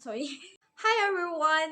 sorry. Hi everyone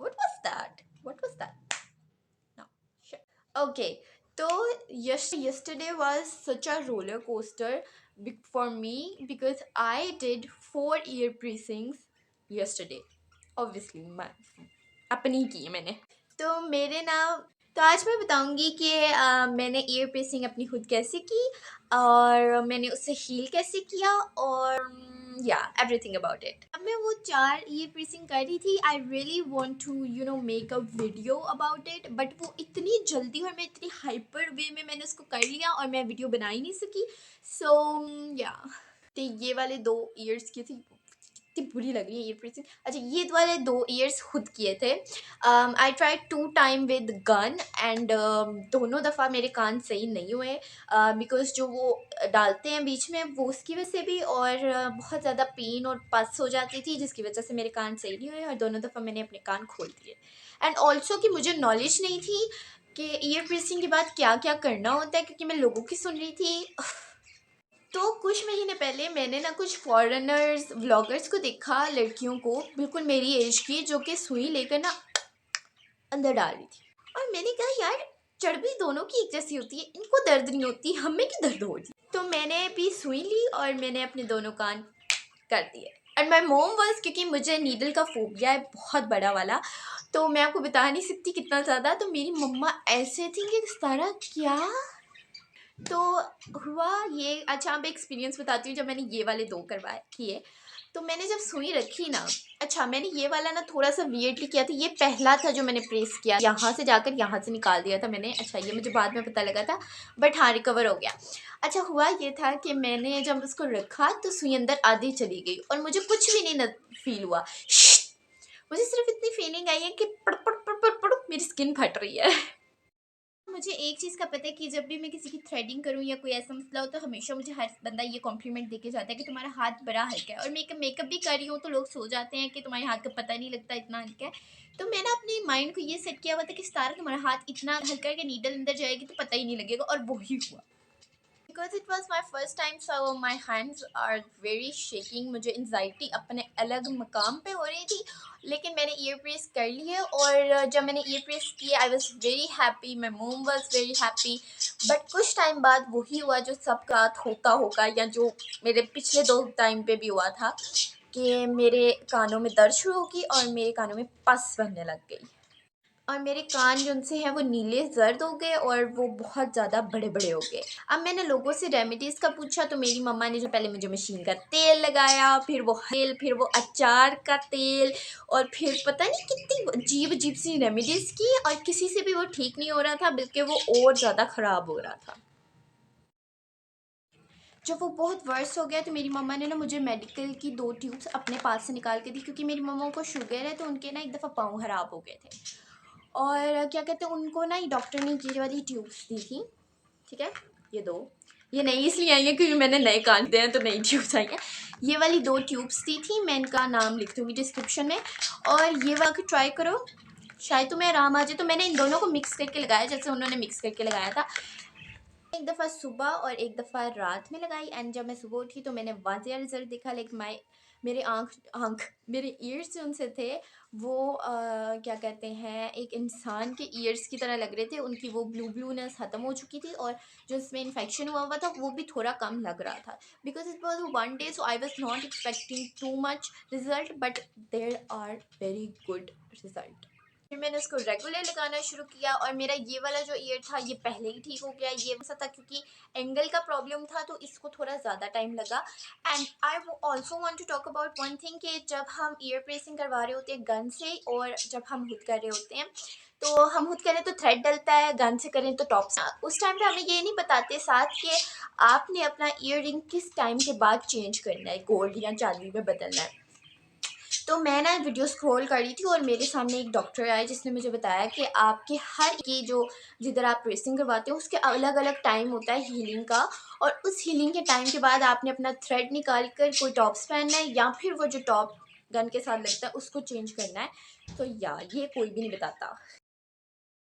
What was that? What was that? No. Sure. Okay. So yesterday was such a roller coaster for me because I did 4 ear piercings yesterday. Obviously, अपनी की है मैंने तो मेरे ना तो आज मैं बताऊंगी कि मैंने ईयर पियर्सिंग अपनी खुद कैसे की और मैंने उससे हील कैसे किया और या एवरीथिंग अबाउट इट। अब मैं वो 4 ईयर पियर्सिंग कर रही थी। I really want to make a video about it, but वो इतनी जल्दी और मैं इतनी हाइपर वे में मैंने उसको कर लिया और मैं वीडियो बना ही नहीं सकी। सो या तो ये वाले 2 ईयर्स की थी, कितनी बुरी लग रही है ईयर पियर्सिंग। अच्छा, ये वाले 2 ईयर्स खुद किए थे। I try 2 time with gun and दोनों दफ़ा मेरे कान सही नहीं हुए बिकॉज जो वो डालते हैं बीच में वो उसकी वजह से भी और बहुत ज़्यादा पेन और पस हो जाती थी जिसकी वजह से मेरे कान सही नहीं हुए और दोनों दफ़ा मैंने अपने कान खोल दिए। एंड ऑल्सो कि मुझे नॉलेज नहीं थी कि ईयर पियर्सिंग के बाद क्या क्या करना होता है क्योंकि मैं लोगों की सुन रही थी। तो कुछ महीने पहले मैंने ना कुछ फॉरेनर्स व्लॉगर्स को देखा, लड़कियों को बिल्कुल मेरी एज की, जो कि सुई लेकर ना अंदर डाल रही थी। और मैंने कहा यार, चर्बी दोनों की एक जैसी होती है, इनको दर्द नहीं होती, हमें क्यों दर्द हो रही। तो मैंने भी सुई ली और मैंने अपने दोनों कान कर दिए। एंड माई मोम वॉज, क्योंकि मुझे नीडल का फोबिया है बहुत बड़ा वाला, तो मैं आपको बता नहीं सकती कितना ज़्यादा। तो मेरी मम्मा ऐसे थी कि सारा क्या तो हुआ ये। अच्छा, अब एक्सपीरियंस बताती हूँ जब मैंने ये वाले 2 करवाए किए। तो मैंने जब सुई रखी ना, अच्छा मैंने ये वाला ना थोड़ा सा वियर्डली किया था। ये पहला था जो मैंने प्रेस किया, यहाँ से जाकर यहाँ से निकाल दिया था मैंने। अच्छा, ये मुझे बाद में पता लगा था, बट हाँ रिकवर हो गया। अच्छा, हुआ ये था कि मैंने जब उसको रखा तो सुई अंदर आधी चली गई और मुझे कुछ भी नहीं फील हुआ। मुझे सिर्फ इतनी फीलिंग आई है कि पड़ पड़ पड़ पड़ पड़ मेरी स्किन फट रही है। मुझे एक चीज़ का पता है कि जब भी मैं किसी की थ्रेडिंग करूँ या कोई ऐसा मसला हो तो हमेशा मुझे हर बंदा ये कॉम्प्लीमेंट देके जाता है कि तुम्हारा हाथ बड़ा हल्का है। और मेकअप भी कर रही हूँ तो लोग सो जाते हैं कि तुम्हारे हाथ का पता नहीं लगता इतना हल्का है। तो मैंने अपने माइंड को ये सेट किया हुआ था कि सारा तुम्हारा हाथ इतना हल्का है कि नीडल अंदर जाएगी तो पता ही नहीं लगेगा, और वही हुआ। Because it was my first time so my hands are very shaking. मुझे एनजाइटी अपने अलग मकाम पे हो रही थी, लेकिन मैंने ईयर प्रेस कर लिए और जब मैंने ईयर प्रेस किए आई वॉज वेरी हैप्पी, माई मोम वॉज वेरी हैप्पी। बट कुछ टाइम बाद वही हुआ जो सब साथ होता होगा या जो मेरे पिछले 2 टाइम पे भी हुआ था कि मेरे कानों में दर्द शुरू होगी और मेरे कानों में पस बनने लग गई और मेरे कान जो उनसे हैं वो नीले जर्द हो गए और वो बहुत ज़्यादा बड़े बड़े हो गए। अब मैंने लोगों से रेमेडीज़ का पूछा तो मेरी मम्मा ने जो पहले मुझे मशीन का तेल लगाया, फिर वो तेल, फिर वो अचार का तेल, और फिर पता नहीं कितनी अजीब अजीब सी रेमेडीज़ की और किसी से भी वो ठीक नहीं हो रहा था, बल्कि वो और ज़्यादा ख़राब हो रहा था। जब वो बहुत वर्स हो गया तो मेरी मम्मा ने ना मुझे मेडिकल की 2 ट्यूब्स अपने पास से निकाल के दी, क्योंकि मेरी मम्मा को शुगर है तो उनके ना एक दफ़ा पाँव ख़राब हो गए थे और क्या कहते हैं उनको ना डॉक्टर ने ये वाली ट्यूब्स दी थी। ठीक है, ये नई इसलिए आई है क्योंकि मैंने नए कान दिए हैं तो नई ट्यूब्स आई हैं। ये वाली 2 ट्यूब्स दी थी, मैं इनका नाम लिख दूँगी डिस्क्रिप्शन में, और ये वाला ट्राई करो, शायद तुम्हें आराम आ जाए। तो मैंने इन दोनों को मिक्स करके लगाया जैसे उन्होंने मिक्स करके लगाया था। एक दफ़ा सुबह और एक दफ़ा रात में लगाई एंड जब मैं सुबह उठी तो मैंने वाज़िया रिजल्ट देखा। लाइक मेरे मेरे ईयर्स जो उनसे थे वो क्या कहते हैं एक इंसान के ईयर्स की तरह लग रहे थे। उनकी वो ब्लूनेस ख़त्म हो चुकी थी और जो उसमें इन्फेक्शन हुआ था वो भी थोड़ा कम लग रहा था। Because it was 1 day so I was not expecting too much result, but there are very good result. फिर मैंने उसको रेगुलर लगाना शुरू किया और मेरा ये वाला जो ईयर था ये पहले ही ठीक हो गया। ये ऐसा था क्योंकि एंगल का प्रॉब्लम था तो इसको थोड़ा ज़्यादा टाइम लगा। And I also want to talk about one thing कि जब हम ईयर प्रेसिंग करवा रहे होते हैं गन से और जब हम हुड कर रहे होते हैं तो हम हुड करें तो थ्रेड डलता है, गन से करें तो टॉप से। उस टाइम पे हमें ये नहीं बताते साथ कि आपने अपना ईयर रिंग किस टाइम के बाद चेंज करना है, गोल्ड या चांदी में बदलना है। तो मैं ना वीडियो स्क्रॉल कर रही थी और मेरे सामने एक डॉक्टर आए जिसने मुझे बताया कि आपके हर की जो जिधर आप प्रेसिंग करवाते हो उसके अलग अलग टाइम होता है हीलिंग का, और उस हीलिंग के टाइम के बाद आपने अपना थ्रेड निकाल कर कोई टॉप्स पहनना है या फिर वो जो टॉप गन के साथ लगता है उसको चेंज करना है। तो या ये कोई भी नहीं बताता।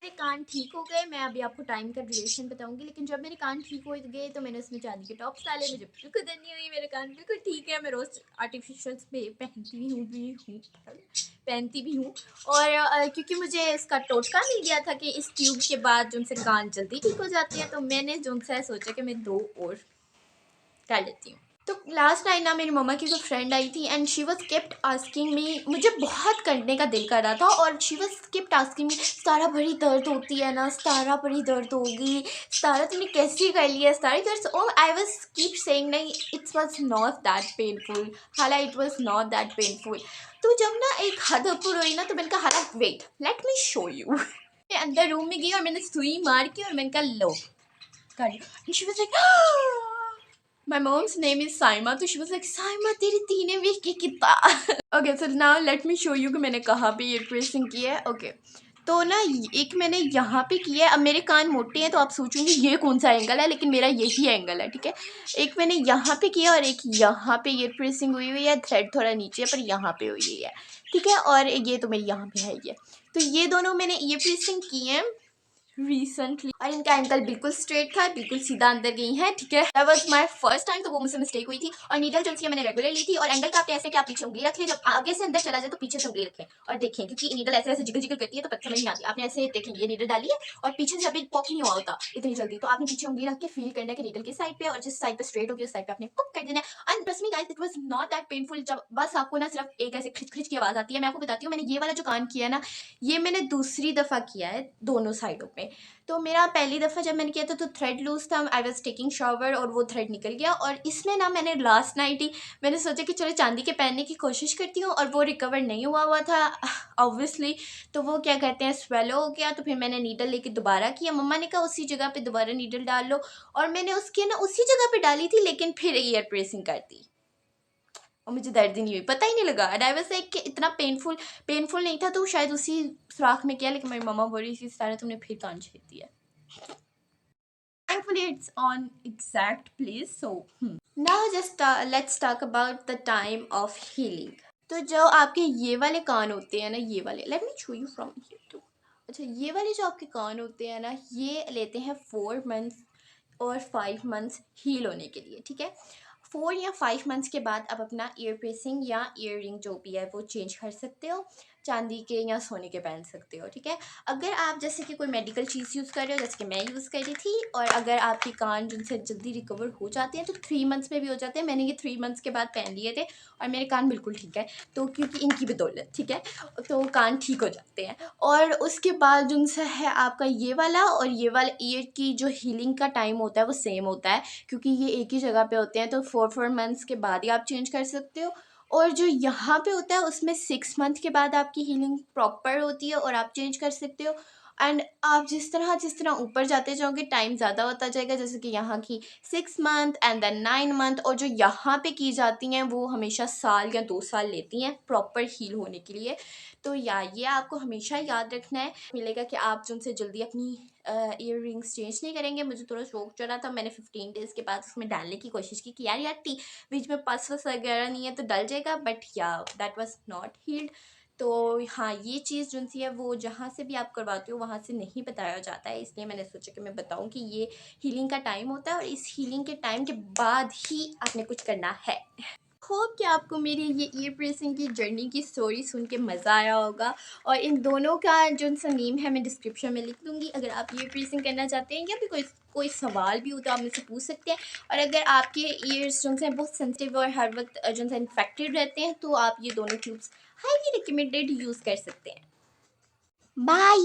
मेरे कान ठीक हो गए। मैं अभी आपको टाइम का ड्यूरेशन बताऊंगी, लेकिन जब मेरे कान ठीक हो गए तो मैंने उसमें चांदी के टॉप्स डाले। मुझे बिल्कुल खुद नहीं हुई, मेरे कान बिल्कुल ठीक है। मैं रोज़ आर्टिफिशियल्स पे पहनती भी हूँ। और क्योंकि मुझे इसका टोटका मिल गया था कि इस ट्यूब के बाद जो उनसे कान जल्दी ठीक हो जाते हैं, तो मैंने जो उनसे सोचा कि मैं 2 और कर लेती हूँ। तो लास्ट नाइट ना मेरी मम्मा की कोई फ्रेंड आई थी and she was kept asking me. मुझे बहुत करने का दिल कर रहा था और she was kept asking me, Satara बड़ी दर्द होती है ना, सतारा बड़ी दर्द होगी, सतारा तुमने कैसे कर लिया Satara. Oh I was keep saying नहीं, it's was not that painful, हालांकि it was not that painful. तो जब ना एक हद ऊपर हुई ना, तो मैंने कहा हालांकि wait let me show you. मैं अंदर रूम में गई और मैंने सुई मार के और मैंने कहा लो कर ली। She was like my mom's name is Saima, तो she was like, Saima तेरी तीने भी की किता। Okay, so now let me show you कि मैंने कहाँ पे ear piercing की है। Okay, तो ना एक मैंने यहाँ पे किया है। अब मेरे कान मोटे हैं तो आप सोचूंगी ये कौन सा एंगल है, लेकिन मेरा यही एंगल है, ठीक है। एक मैंने यहाँ पे किया और एक यहाँ पे ईयर piercing हुई हुई है। थ्रेड थोड़ा नीचे पर यहाँ पे हुई हुई है, ठीक है। और ये तो मेरी यहाँ पे है ये। तो ये दोनों मैंने ईयर piercing किए हैं रिसेंटली और इनका एंकल बिल्कुल स्ट्रेट था, बिल्कुल सीधा अंदर गई है, ठीक है। That was my first time, तो वो मुझसे मिस्टेक हुई थी। और नीडल जो मैंने रेगुलर ली थी। और एंगल का आप ऐसे कि आप पीछे उंगली रख लें, जब आगे से अंदर चला जाए तो पीछे से उंगली रखें और देखें, क्योंकि नीडल ऐसे ऐसे जिगल जिगल करती है तो पता समझ नहीं आती। आपने ऐसे देखें ये नीडल डाली है और पीछे से अभी पॉप नहीं हुआ होता इतनी जल्दी, तो आपने पीछे उंगली रख के फील करना है कि नीडल की साइड पे, और जिस साइड पे स्ट्रेट होगी उस साइड पे आपने पॉप कर देना है। And trust me guys, it was not that painful. जब बस आपको ना सिर्फ एक ऐसे खिच खिच की आवाज आती है। मैं आपको बताती हूँ, मैंने ये वाला जो कान किया ना, ये मैंने दूसरी दफा किया है दोनों साइडों पे। तो मेरा पहली दफ़ा जब मैंने किया था तो थ्रेड लूज था, आई वॉज टेकिंग शावर और वो थ्रेड निकल गया। और इसमें ना मैंने लास्ट नाइट ही मैंने सोचा कि चलो चांदी के पहनने की कोशिश करती हूँ, और वो रिकवर नहीं हुआ हुआ था ऑब्वियसली। तो वो क्या कहते हैं स्वेलो हो गया। तो फिर मैंने नीडल लेके दोबारा किया। मम्मा ने कहा उसी जगह पे दोबारा नीडल डाल लो, और मैंने उसके ना उसी जगह पे डाली थी, लेकिन फिर ईयर प्रेसिंग कर दी और मुझे दर्द ही नहीं हुई, पता ही नहीं लगा। एंड आई वाज लाइक कि इतना पेनफुल नहीं था, तो शायद उसी सुराख में किया। लेकिन मेरी मम्मा बोल रही थी सारा तुमने फिर कान छेद दिया। Thankfully it's on exact place. So now just let's talk about the time of healing. तो जो आपके ये वाले कान होते हैं ना, ये वाले, let me show you from here too. अच्छा, ये वाले जो आपके कान होते हैं ना, ये लेते हैं 4 months और 5 months हील होने के लिए, ठीक है। 4 या 5 मंथ्स के बाद आप अपना ईयर piercing या ईयर रिंग जो भी है वो चेंज कर सकते हो, चांदी के या सोने के पहन सकते हो, ठीक है। अगर आप जैसे कि कोई मेडिकल चीज़ यूज़ कर रहे हो, जैसे कि मैं यूज़ कर रही थी, और अगर आपके कान जिनसे जल्दी रिकवर हो जाते हैं तो 3 मंथ्स में भी हो जाते हैं। मैंने ये 3 मंथ्स के बाद पहन लिए थे और मेरे कान बिल्कुल ठीक है, तो क्योंकि इनकी बदौलत, ठीक है, तो कान ठीक हो जाते हैं। और उसके बाद जिनसे है आपका ये वाला और ये वाला ईयर की जो हीलिंग का टाइम होता है वो सेम होता है, क्योंकि ये एक ही जगह पे होते हैं। तो 4 मंथ्स के बाद ही आप चेंज कर सकते हो। और जो यहाँ पे होता है उसमें 6 मंथ के बाद आपकी हीलिंग प्रॉपर होती है और आप चेंज कर सकते हो। एंड आप जिस तरह ऊपर जाते जाओगे टाइम ज़्यादा होता जाएगा, जैसे कि यहाँ की 6 मंथ एंड देन 9 मंथ, और जो यहाँ पे की जाती हैं वो हमेशा साल या 2 साल लेती हैं प्रॉपर हील होने के लिए। तो या ये आपको हमेशा याद रखना है। मिलेगा कि आप जो उनसे जल्दी अपनी ईयर रिंग्स चेंज नहीं करेंगे। मुझे थोड़ा शौक चढ़ा था, मैंने 15 डेज़ के बाद उसमें डालने की कोशिश की कि यार बीच में पस वस वगैरह नहीं है तो डल जाएगा, बट या दैट वाज नॉट हील्ड। तो हाँ, ये चीज़ जो सी है वो जहाँ से भी आप करवाते हो वहाँ से नहीं बताया जाता है, इसलिए मैंने सोचा कि मैं बताऊँ कि ये हीलिंग का टाइम होता है और इस हीलिंग के टाइम के बाद ही आपने कुछ करना है। होप कि आपको मेरी ये ईयर piercing की जर्नी की स्टोरी सुन के मज़ा आया होगा। और इन दोनों का जो सा नेम है मैं डिस्क्रिप्शन में लिख दूँगी। अगर आप ईयर piercing करना चाहते हैं या फिर कोई सवाल भी हो तो आप मुझसे पूछ सकते हैं। और अगर आपके ईयर्स जो हैं बहुत सेंसिटिव और हर वक्त जो है इन्फेक्टेड रहते हैं, तो आप ये दोनों ट्यूब्स हाईली रिकमेंडेड यूज़ कर सकते हैं। बाय।